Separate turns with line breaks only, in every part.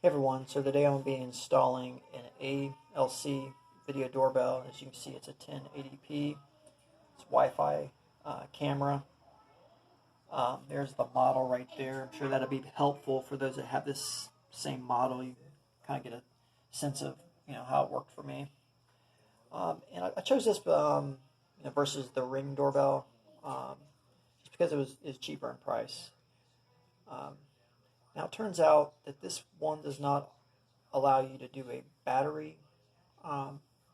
Hey everyone, so today I'm going to be installing an ALC video doorbell. As you can see, it's a 1080p. It's Wi-Fi camera. There's the model right there. I'm sure that'll be helpful for those that have this same model. You kind of get a sense of how it worked for me. And I chose this versus the Ring doorbell just because it is cheaper in price. Now it turns out that this one does not allow you to do a battery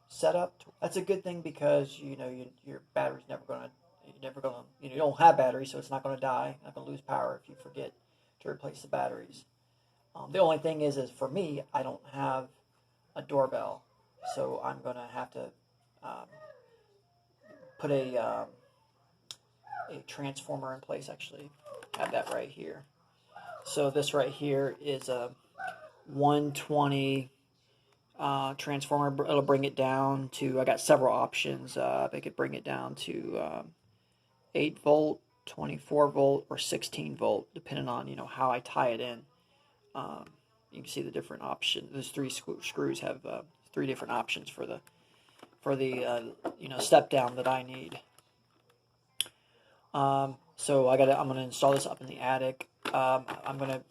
setup. That's a good thing because your battery's you don't have batteries, so it's not going to die. Not going to lose power if you forget to replace the batteries. The only thing is for me, I don't have a doorbell, so I'm going to have to put a transformer in place. Actually, I have that right here. So this right here is a 120 transformer. It'll bring it down to, I got several options. They could bring it down to 8 volt, 24 volt, or 16 volt, depending on how I tie it in. You can see the different options. Those three screws have 3 different options for the step down that I need. So I'm going to install this up in the attic. I'm going to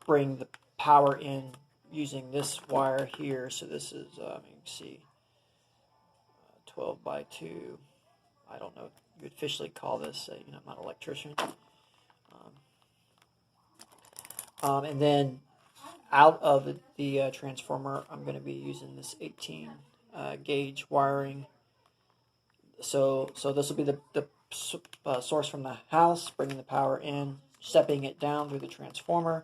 bring the power in using this wire here. So this is, you can see, 12 by 2. I don't know what you officially call this. I'm not an electrician. And then out of the transformer, I'm going to be using this 18 gauge wiring. So this will be the source from the house, bringing the power in, stepping it down through the transformer,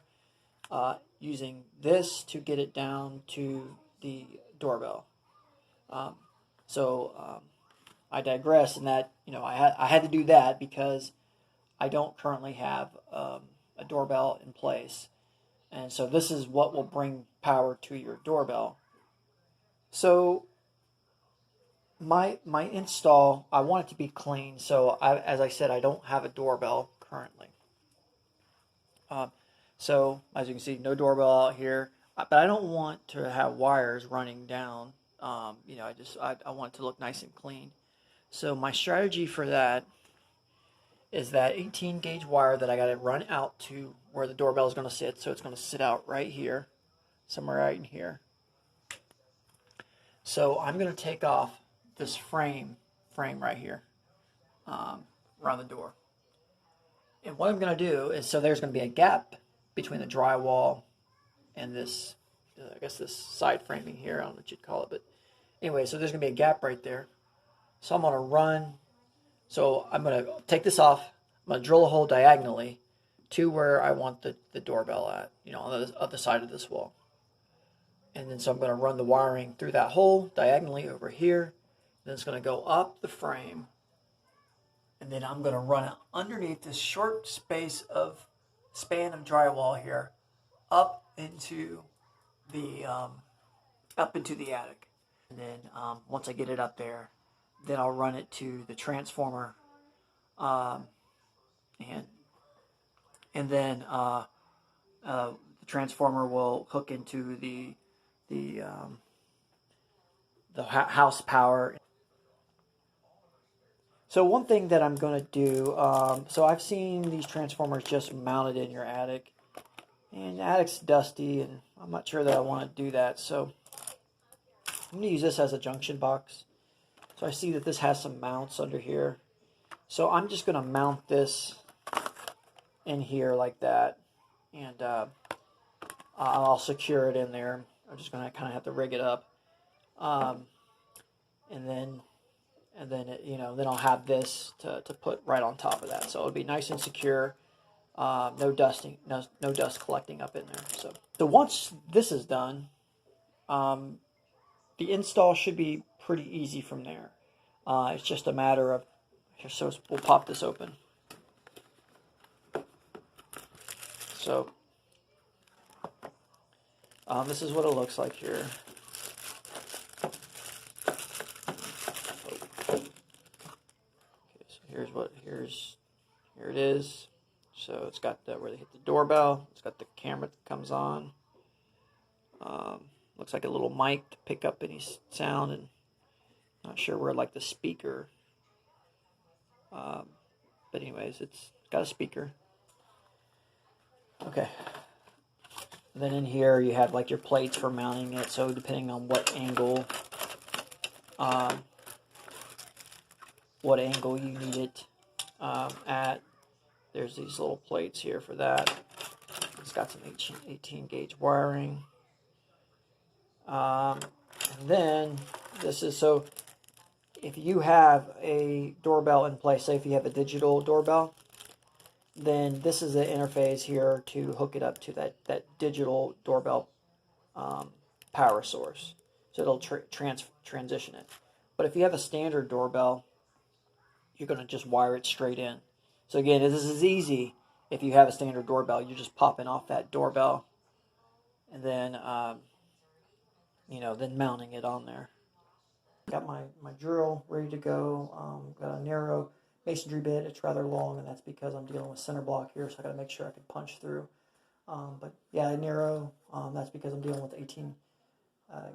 using this to get it down to the doorbell. I digress in that I had to do that because I don't currently have a doorbell in place, and so this is what will bring power to your doorbell. So my install, I want it to be clean. So as I said, I don't have a doorbell currently. So as you can see, no doorbell out here. But I don't want to have wires running down. I want it to look nice and clean. So my strategy for that is that 18 gauge wire that I got to run out to where the doorbell is going to sit. So it's going to sit out right here, somewhere right in here. So I'm going to take off this frame right here around the door. And what I'm going to do is, so there's going to be a gap between the drywall and this, I guess this side framing here. I don't know what you'd call it, but anyway, so there's going to be a gap right there. So I'm going to run. So I'm going to take this off. I'm going to drill a hole diagonally to where I want the doorbell at, on the other side of this wall. And then so I'm going to run the wiring through that hole diagonally over here. Then it's going to go up the frame. And then I'm going to run it underneath this short span of drywall here up into the attic. And then once I get it up there, then I'll run it to the transformer, and then the transformer will hook into the house power. So one thing that I'm going to do, so I've seen these transformers just mounted in your attic, and the attic's dusty, and I'm not sure that I want to do that. So I'm going to use this as a junction box. So I see that this has some mounts under here. So I'm just going to mount this in here like that, and I'll secure it in there. I'm just going to kind of have to rig it up, and then then I'll have this to put right on top of that. So it'll be nice and secure. No dusting, no dust collecting up in there. So once this is done, the install should be pretty easy from there. It's just a matter of, so we'll pop this open. So this is what it looks like here. Here it is. So it's got where they hit the doorbell. It's got the camera that comes on. Looks like a little mic to pick up any sound, and not sure where like the speaker. But anyways, it's got a speaker. Okay. Then in here you have like your plates for mounting it. So depending on what angle you need it at, there's these little plates here for that. It's got some 18 gauge wiring. And then this is, so if you have a doorbell in place, say if you have a digital doorbell, then this is the interface here to hook it up to that digital doorbell power source. So it'll transition it. But if you have a standard doorbell, you're going to just wire it straight in. So again, this is easy. If you have a standard doorbell, you're just popping off that doorbell and then, then mounting it on there. Got my drill ready to go. Got a narrow masonry bit. It's rather long, and that's because I'm dealing with center block here, so I got to make sure I can punch through. But yeah, narrow. That's because I'm dealing with 18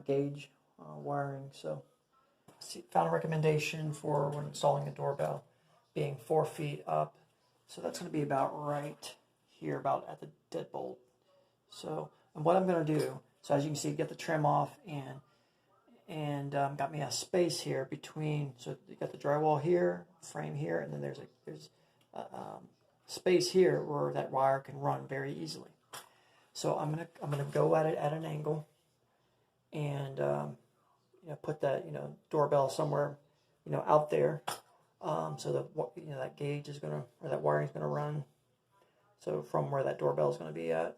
gauge wiring. So found a recommendation for when installing a doorbell being 4 feet up. So that's going to be about right here, about at the deadbolt. So, and what I'm going to do, so as you can see, get the trim off and got me a space here between. So you got the drywall here, frame here, and then there's a space here where that wire can run very easily. So I'm gonna go at it at an angle, and put that doorbell somewhere out there, so that that gauge is gonna, or that wiring is gonna run. So from where that doorbell is gonna be at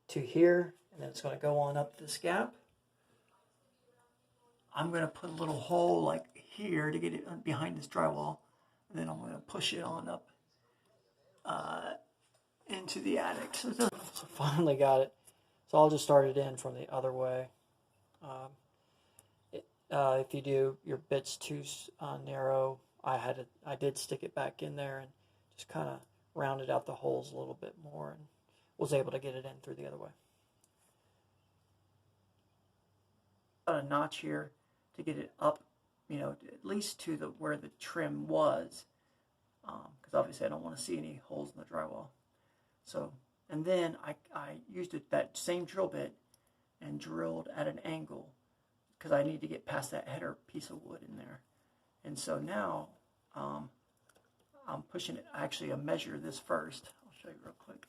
to here, and then it's gonna go on up this gap. I'm going to put a little hole like here to get it behind this drywall, and then I'm going to push it on up into the attic. So finally got it. So I'll just start it in from the other way. If you do your bits too narrow, I did stick it back in there and just kind of rounded out the holes a little bit more, and was able to get it in through the other way. Got a notch here to get it up, at least to where the trim was, because obviously I don't want to see any holes in the drywall. So, and then I used that same drill bit and drilled at an angle, because I need to get past that header piece of wood in there. And so now I'm pushing it. Actually, I measure this first. I'll show you real quick.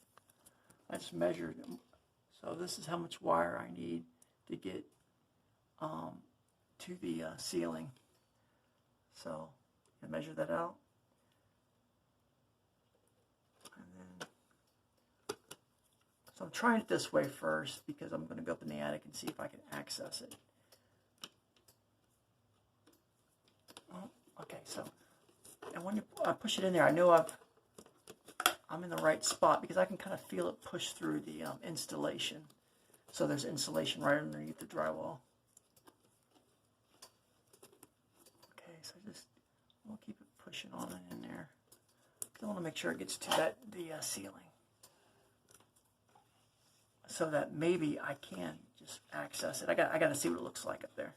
I just measured. So this is how much wire I need to get to the ceiling. So I measure that out, and then so I'm trying it this way first because I'm going to go up in the attic and see if I can access it. Oh, okay, so and when I push it in there, I know I'm in the right spot because I can kind of feel it push through the installation. So there's insulation right underneath the drywall. So we'll keep it pushing on and in there. I want to make sure it gets to the ceiling, so that maybe I can just access it. I got to see what it looks like up there.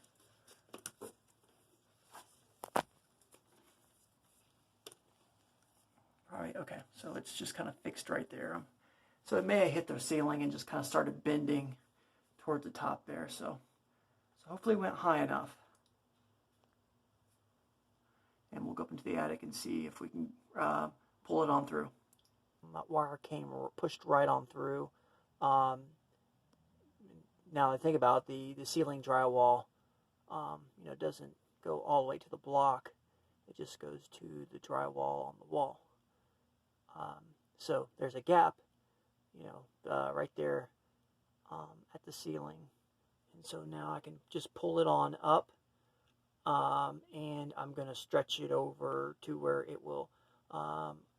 All right, okay. So it's just kind of fixed right there. So it may have hit the ceiling and just kind of started bending towards the top there. So hopefully it went high enough. And we'll go up into the attic and see if we can pull it on through. That wire came pushed right on through. Now I think about the ceiling drywall, doesn't go all the way to the block. It just goes to the drywall on the wall. So there's a gap, right there at the ceiling. And so now I can just pull it on up. And I'm going to stretch it over to where it will,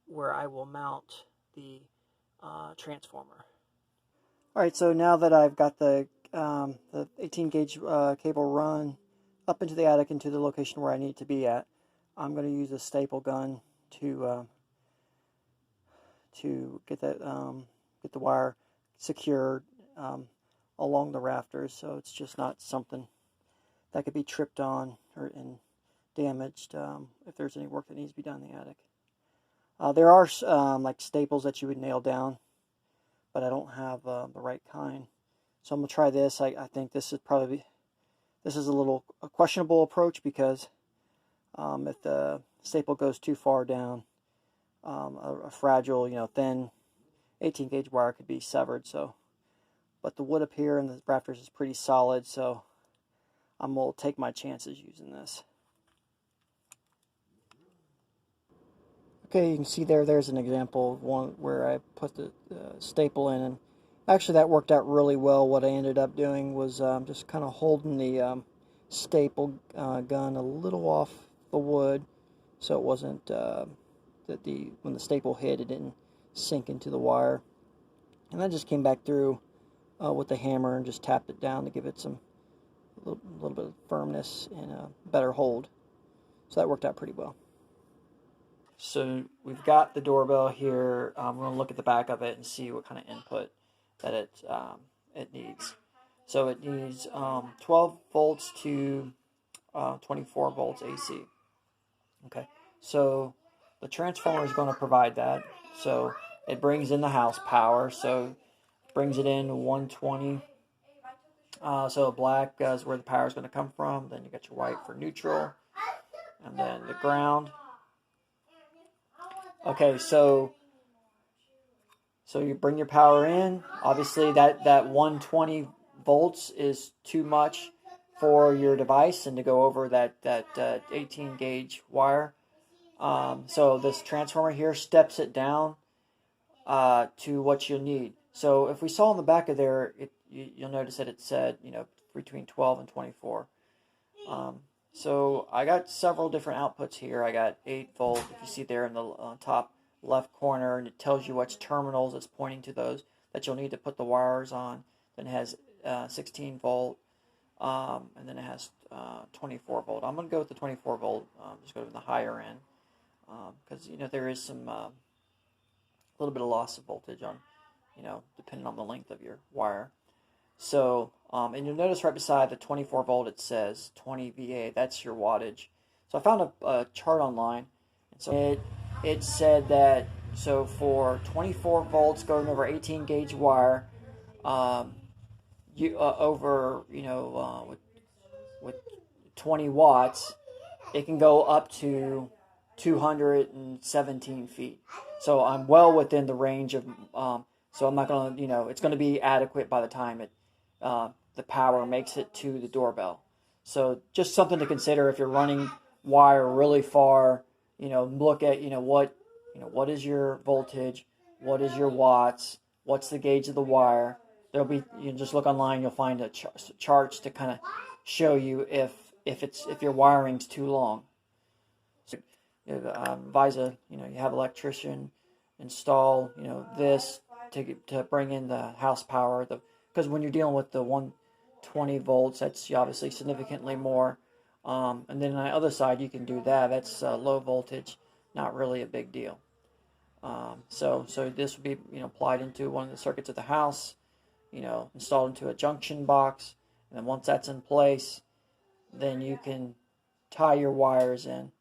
where I will mount the transformer. All right, so now that I've got the 18 gauge cable run up into the attic into the location where I need to be at, I'm going to use a staple gun to get that get the wire secured along the rafters, so it's just not something that could be tripped on and damaged if there's any work that needs to be done in the attic. There are like staples that you would nail down, but I don't have the right kind. So I'm gonna try this. I think this is a little questionable approach, because if the staple goes too far down, a fragile, thin 18 gauge wire could be severed. So, but the wood up here and the rafters is pretty solid, so I'm gonna take my chances using this. Okay, you can see there's an example of one where I put the staple in, and actually that worked out really well. What I ended up doing was just kind of holding the staple gun a little off the wood, so it wasn't that when the staple hit, it didn't sink into the wire. And I just came back through with the hammer and just tapped it down to give it a little bit of firmness and a better hold. So that worked out pretty well. So we've got the doorbell here. We're going to look at the back of it and see what kind of input that it needs. So it needs 12 volts to 24 volts AC. Okay, so the transformer is going to provide that. So it brings in the house power. So it brings it in 120. So black is where the power is going to come from. Then you got your white for neutral, and then the ground. Okay, so you bring your power in. Obviously, that 120 volts is too much for your device, and to go over that 18 gauge wire. So this transformer here steps it down to what you'll need. So if we saw on the back of there, you'll notice that it said between 12 and 24. So I got several different outputs here. I got 8 volt, if you see there in the top left corner, and it tells you which terminals it's pointing to, those that you'll need to put the wires on. Then it has 16 volt, and then it has 24 volt. I'm going to go with the 24 volt, just go to the higher end, because there is some a little bit of loss of voltage on, depending on the length of your wire. So, and you'll notice right beside the 24 volt it says 20 VA. That's your wattage. So I found a chart online, and so it said that for 24 volts going over 18 gauge wire, with 20 watts, it can go up to 217 feet. So I'm well within the range of. So I'm not going to, it's going to be adequate by the time the power makes it to the doorbell. So just something to consider if you're running wire really far. Look at what is your voltage, what is your watts, what's the gauge of the wire. There'll be, you just look online, you'll find charts to kind of show you if your wiring's too long. So advise you have an electrician install this to bring in the house power, because when you're dealing with the 120 volts, that's obviously significantly more. And then on the other side, you can do that's low voltage, not really a big deal. So this would be applied into one of the circuits of the house, installed into a junction box, and then once that's in place, then you can tie your wires in.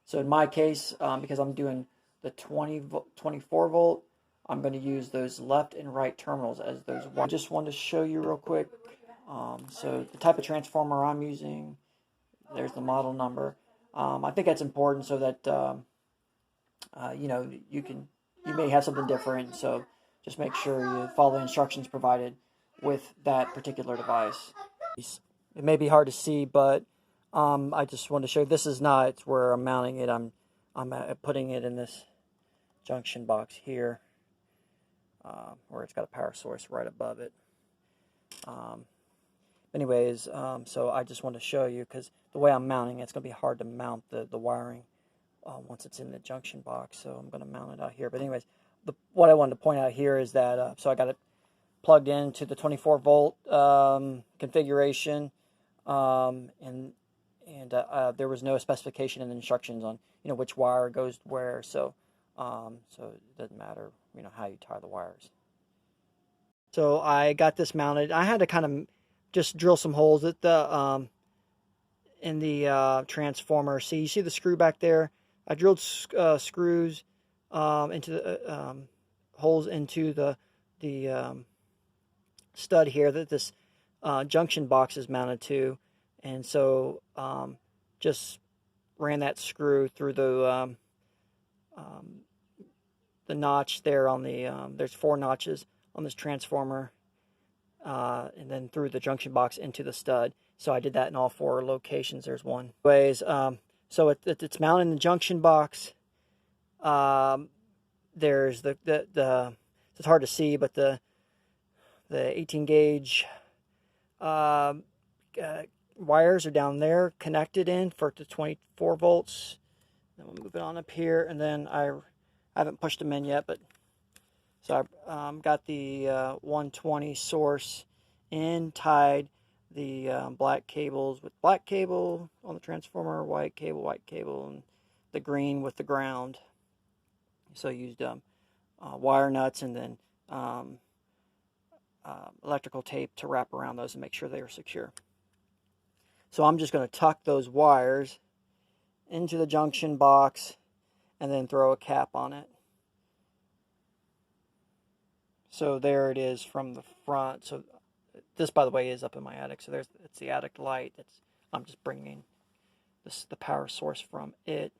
So in my case, because I'm doing the 24 volt, I'm going to use those left and right terminals as those wires. I just wanted to show you real quick. So the type of transformer I'm using, there's the model number. I think that's important so that you may have something different. So just make sure you follow the instructions provided with that particular device. It may be hard to see, but I just want to show you, this is not where I'm mounting it. I'm putting it in this junction box here, where it's got a power source right above it. So I just want to show you, because the way I'm mounting it, it's going to be hard to mount the wiring once it's in the junction box. So I'm going to mount it out here. But anyways, what I wanted to point out here is that so I got it plugged into the 24 volt configuration, and there was no specification in the instructions on which wire goes where. So it doesn't matter how you tie the wires. So I got this mounted. I had to kind of just drill some holes at the in the transformer. See, you see the screw back there? I drilled screws into the holes into the stud here that this junction box is mounted to, and so just ran that screw through the notch there on the there's 4 notches on this transformer, and then through the junction box into the stud. So I did that in all 4 locations. There's one. Anyways, so it's mounted in the junction box. There's it's hard to see, but the 18 gauge wires are down there connected in for the 24 volts. Then we'll move it on up here, and then I haven't pushed them in yet, but so I got the 120 source in, tied the black cables with black cable on the transformer, white cable, and the green with the ground. So I used wire nuts and then electrical tape to wrap around those and make sure they are secure. So I'm just going to tuck those wires into the junction box and then throw a cap on it. So there it is from the front. So this, by the way, is up in my attic. So it's the attic light. I'm just bringing the power source from it.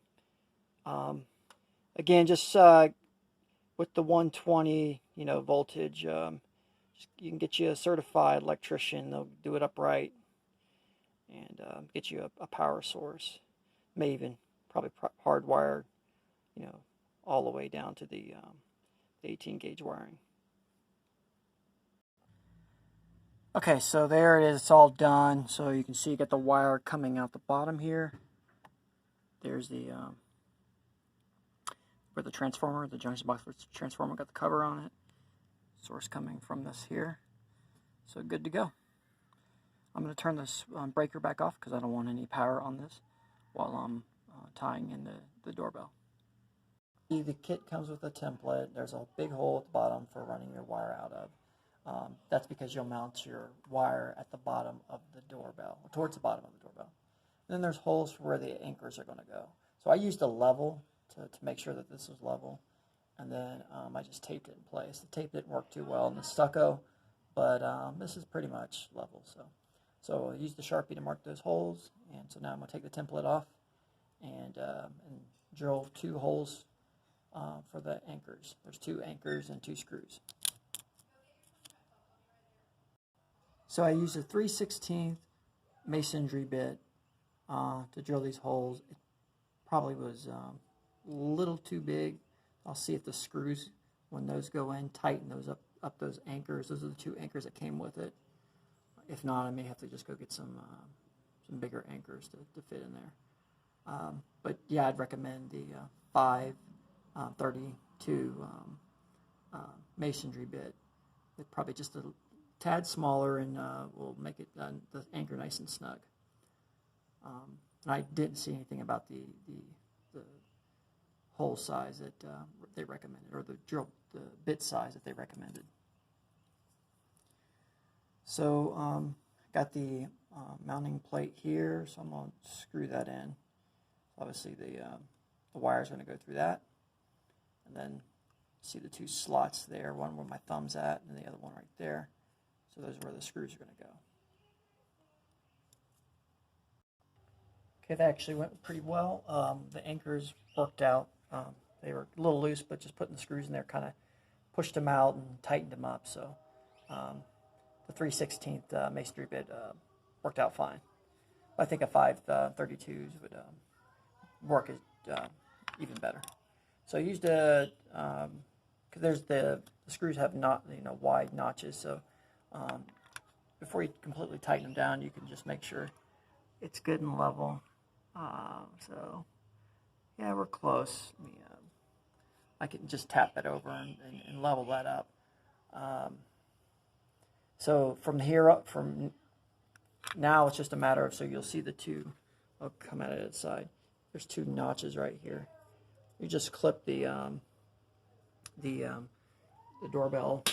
Again, just with the 120, voltage, you can get you a certified electrician. They'll do it upright and get you a power source. May even probably hardwired, all the way down to the 18 gauge wiring. Okay, so there it is. It's all done. So you can see you got the wire coming out the bottom here. There's the for the transformer, the junction box for the transformer, got the cover on it. Source coming from this here. So good to go. I'm going to turn this breaker back off because I don't want any power on this while I'm tying in the doorbell. The kit comes with a template. There's a big hole at the bottom for running your wire out of. That's because you'll mount your wire at the bottom of the doorbell, or towards the bottom of the doorbell. And then there's holes for where the anchors are going to go. So I used a level to make sure that this was level. And then I just taped it in place. The tape didn't work too well in the stucco, but this is pretty much level. So I used the Sharpie to mark those holes, and so now I'm going to take the template off and drill 2 holes for the anchors. There's 2 anchors and 2 screws. So I used a 3/16 masonry bit to drill these holes. It probably was a little too big. I'll see if the screws, when those go in, tighten those up those anchors. Those are the 2 anchors that came with it. If not, I may have to just go get some bigger anchors to fit in there. But yeah, I'd recommend the 5/32 masonry bit. It's probably just a tad smaller and will make it the anchor nice and snug. And I didn't see anything about the hole size that they recommended, or the bit size that they recommended. So got the mounting plate here, so I'm going to screw that in. Obviously the wire is going to go through that, and then see the 2 slots there, one where my thumb's at and the other one right there. So those are where the screws are going to go. Okay, that actually went pretty well. The anchors worked out. They were a little loose, but just putting the screws in there kind of pushed them out and tightened them up. So the 3/16 masonry bit worked out fine. I think a 5/32s would work even better. So I used a because there's the screws have wide notches. So before you completely tighten them down, you can just make sure it's good and level. So yeah, we're close. I can just tap it over and level that up. So from here up, from now, it's just a matter of, so you'll see the 2, I'll come at it at the side. There's 2 notches right here. You just clip the doorbell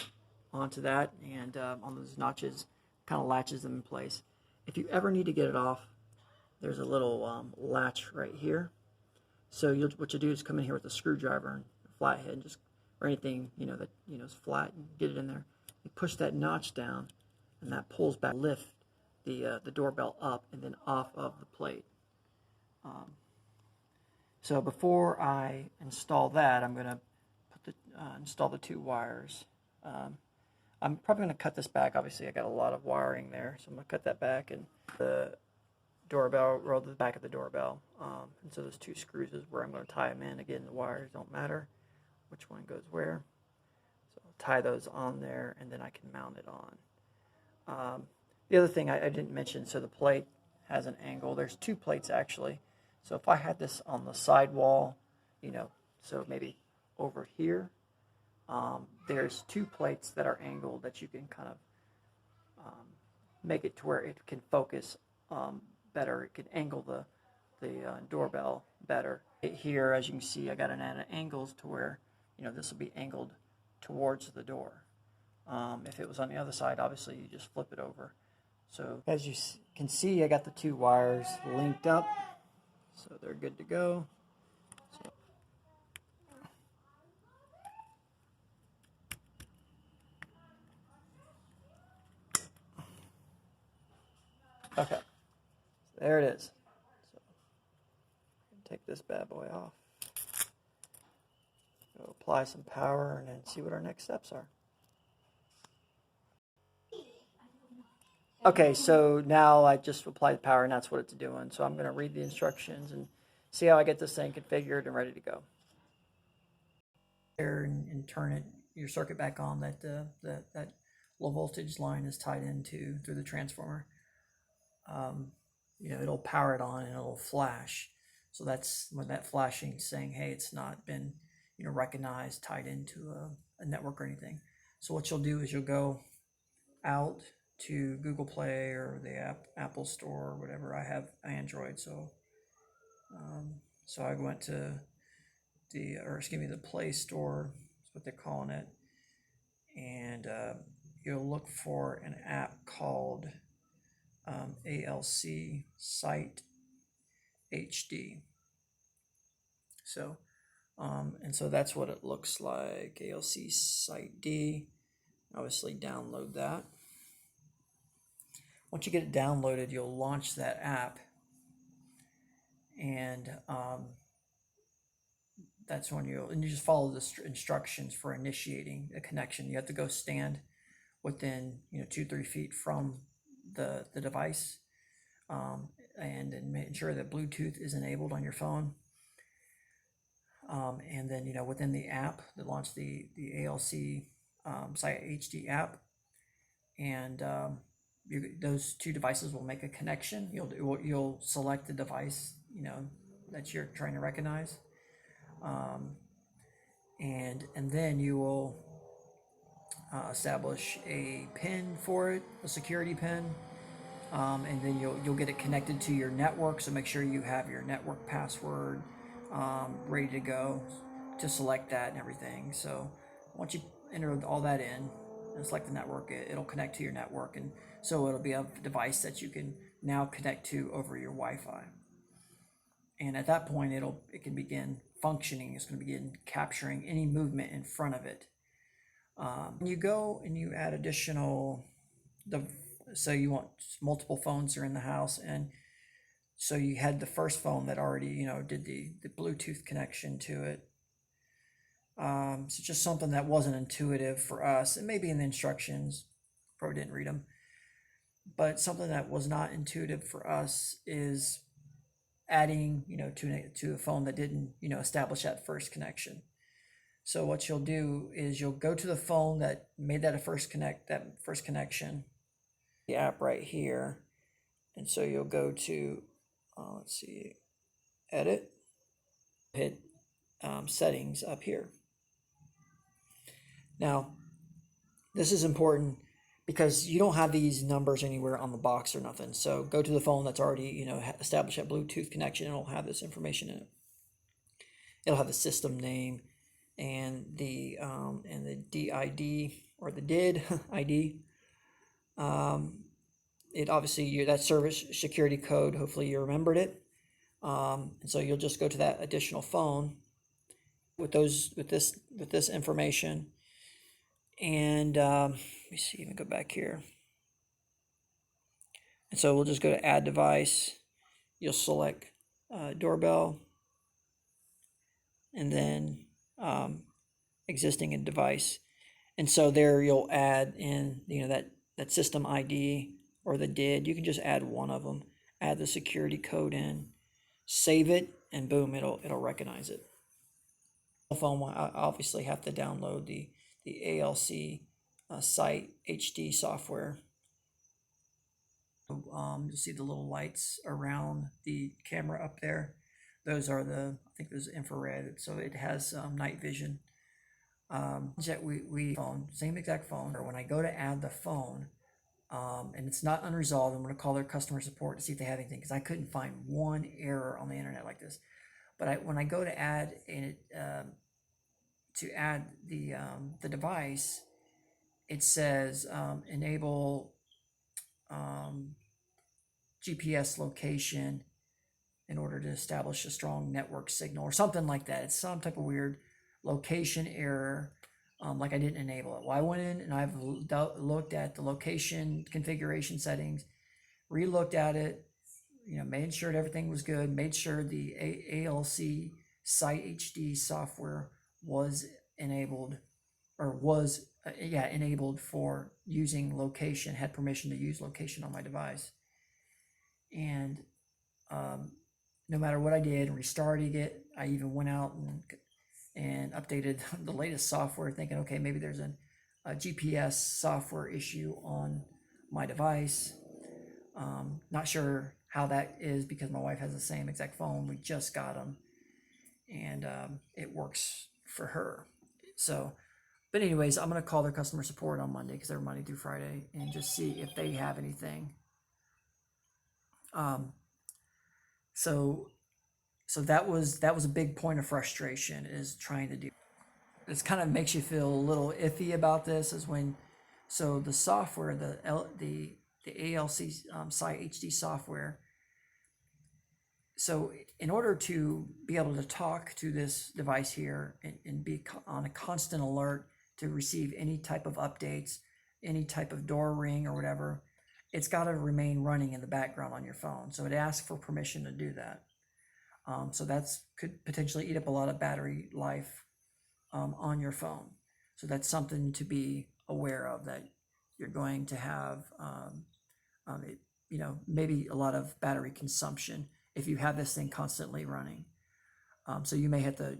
onto that, and on those notches, kind of latches them in place. If you ever need to get it off, there's a little latch right here. So what you do is come in here with a screwdriver and a flathead, just or anything that is flat, and get it in there. You push that notch down, and that pulls back, lift the doorbell up and then off of the plate. So before I install that, I'm going to install the 2 wires. I'm probably going to cut this back. Obviously, I got a lot of wiring there, so I'm going to cut that back, and the doorbell, roll the back of the doorbell. And so those 2 screws is where I'm going to tie them in. Again, the wires don't matter which one goes where. So I'll tie those on there, and then I can mount it on. The other thing I didn't mention, so the plate has an angle. There's 2 plates actually. So if I had this on the side wall, so maybe over here, there's 2 plates that are angled that you can kind of make it to where it can focus better. It can angle the doorbell better. Here, as you can see, I got an at angles to where this will be angled towards the door. If it was on the other side, obviously you just flip it over. So as you can see, I got the 2 wires linked up, so they're good to go. So, okay, so there it is. So take this bad boy off. Go apply some power and then see what our next steps are. Okay, so now I just applied the power and that's what it's doing. So I'm going to read the instructions and see how I get this thing configured and ready to go. And turn your circuit back on. That low voltage line is tied into through the transformer. It'll power it on and it'll flash. So that's when that flashing is saying, hey, it's not been recognized, tied into a network or anything. So what you'll do is you'll go out to Google Play or the Apple Store or whatever. I have Android, so I went to the Play Store, is what they're calling it, and you'll look for an app called ALC Site HD. So and so that's what it looks like, ALC Site D. Obviously download that. Once you get it downloaded, you'll launch that app, and that's when you just follow the instructions for initiating a connection. You have to go stand within 2-3 feet from the device, and make sure that Bluetooth is enabled on your phone. And then within the app that launched the ALC Site HD app, and those 2 devices will make a connection. You'll select the device that you're trying to recognize, and then you will establish a PIN for it, a security PIN, and then you'll get it connected to your network. So make sure you have your network password ready to go to select that and everything. So once you enter all that in and select the network, it'll connect to your network, and so it'll be a device that you can now connect to over your Wi-Fi. And at that point, it can begin functioning. It's going to begin capturing any movement in front of it. You go and you add additional, so you want multiple phones are in the house, and so you had the first phone that already did the Bluetooth connection to it. So just something that wasn't intuitive for us, and maybe in the instructions, probably didn't read them, but something that was not intuitive for us is adding to a phone that didn't establish that first connection. So what you'll do is you'll go to the phone that made that first connection, the app right here, and so you'll go to let's see, edit, hit settings up here. Now this is important because you don't have these numbers anywhere on the box or nothing. So go to the phone that's already established that Bluetooth connection, and it'll have this information in it. It'll have the system name and the DID or the did ID. It obviously, that service security code, hopefully you remembered it. And so you'll just go to that additional phone with this information. And let me see, even go back here. And so we'll just go to add device. You'll select doorbell, and then existing in device. And so there you'll add in, that system ID or the did. You can just add one of them, add the security code in, save it, and boom, it'll recognize it. Phone, I obviously have to download the ALC site HD software. You'll see the little lights around the camera up there. Those are I think those infrared, so it has night vision. Same exact phone. Or when I go to add the phone, and it's not unresolved, I'm going to call their customer support to see if they have anything, because I couldn't find one error on the internet like this. But when I go to add the device, it says enable GPS location in order to establish a strong network signal or something like that. It's some type of weird location error, like I didn't enable it. Well, I went in and I've looked at the location configuration settings, re-looked at it, made sure everything was good, made sure the ALC Site HD software was enabled, or was enabled for using location, had permission to use location on my device. And no matter what I did, restarting it, I even went out and updated the latest software, thinking, okay, maybe there's a GPS software issue on my device. Not sure how that is, because my wife has the same exact phone. We just got them, and it works for her. So, but anyways, I'm going to call their customer support on Monday, because they're Monday through Friday, and just see if they have anything. So that was a big point of frustration, is trying to do. It kind of makes you feel a little iffy about this, is when, so the software, the ALC Site HD software. So in order to be able to talk to this device here and be on a constant alert to receive any type of updates, any type of door ring or whatever, it's got to remain running in the background on your phone. So it asks for permission to do that. So that's could potentially eat up a lot of battery life on your phone. So that's something to be aware of, that you're going to have, maybe a lot of battery consumption if you have this thing constantly running. So you may have to,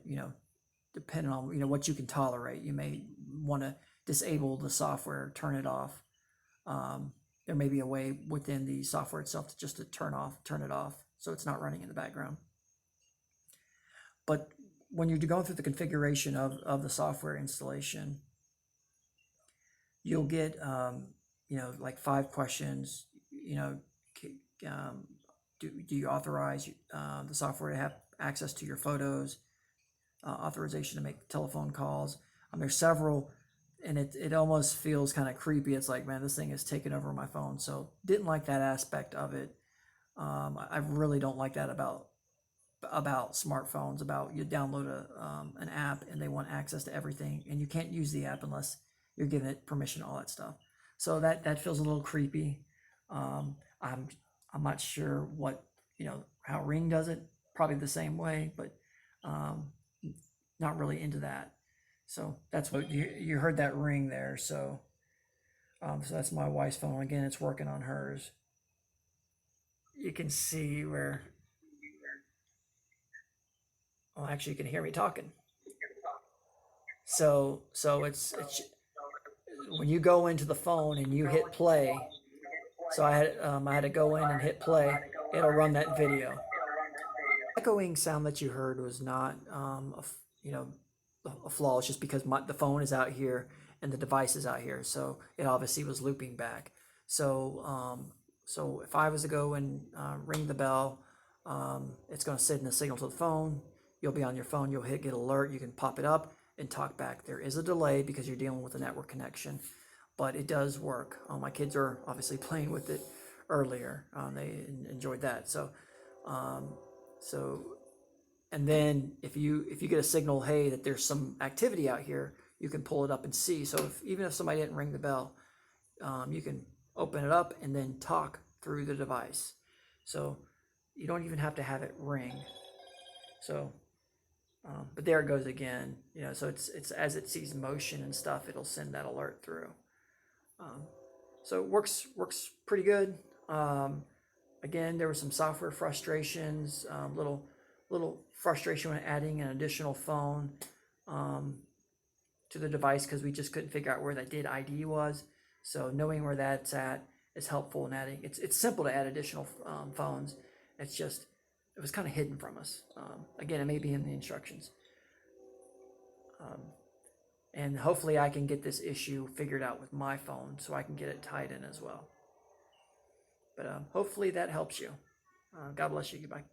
depending on, what you can tolerate, you may want to disable the software, turn it off. There may be a way within the software itself to turn it off, so it's not running in the background. But when you're going through the configuration of the software installation, you'll get, like 5 questions. Do you authorize the software to have access to your photos? Authorization to make telephone calls. There's several, and it almost feels kind of creepy. It's like, man, this thing is taking over my phone. So didn't like that aspect of it. I really don't like that about smartphones. About you download an app and they want access to everything, and you can't use the app unless you're giving it permission, all that stuff. So that feels a little creepy. I'm not sure what, how Ring does it. Probably the same way, but not really into that. So that's what you heard, that ring there. So so that's my wife's phone. Again, it's working on hers. You can see where, well, actually you can hear me talking. So it's when you go into the phone and you hit play. So I had to go in and hit play. It'll run that video. Echoing sound that you heard was not a flaw. It's just because the phone is out here and the device is out here, so it obviously was looping back. So so if I was to go and ring the bell, it's going to send a signal to the phone. You'll be on your phone. You'll get alert. You can pop it up. and talk back. There is a delay because you're dealing with a network connection, but it does work. My kids are obviously playing with it earlier. They enjoyed that. And then if you get a signal, hey, that there's some activity out here, you can pull it up and see. So even if somebody didn't ring the bell, you can open it up and then talk through the device. So you don't even have to have it ring. So, but there it goes again. So it's as it sees motion and stuff, it'll send that alert through. So it works pretty good. Again, there were some software frustrations, little frustration when adding an additional phone to the device because we just couldn't figure out where that did ID was. So knowing where that's at is helpful in adding. It's simple to add additional phones. It's just it was kind of hidden from us. Again, it may be in the instructions. And hopefully I can get this issue figured out with my phone so I can get it tied in as well. But hopefully that helps you. God bless you. Goodbye.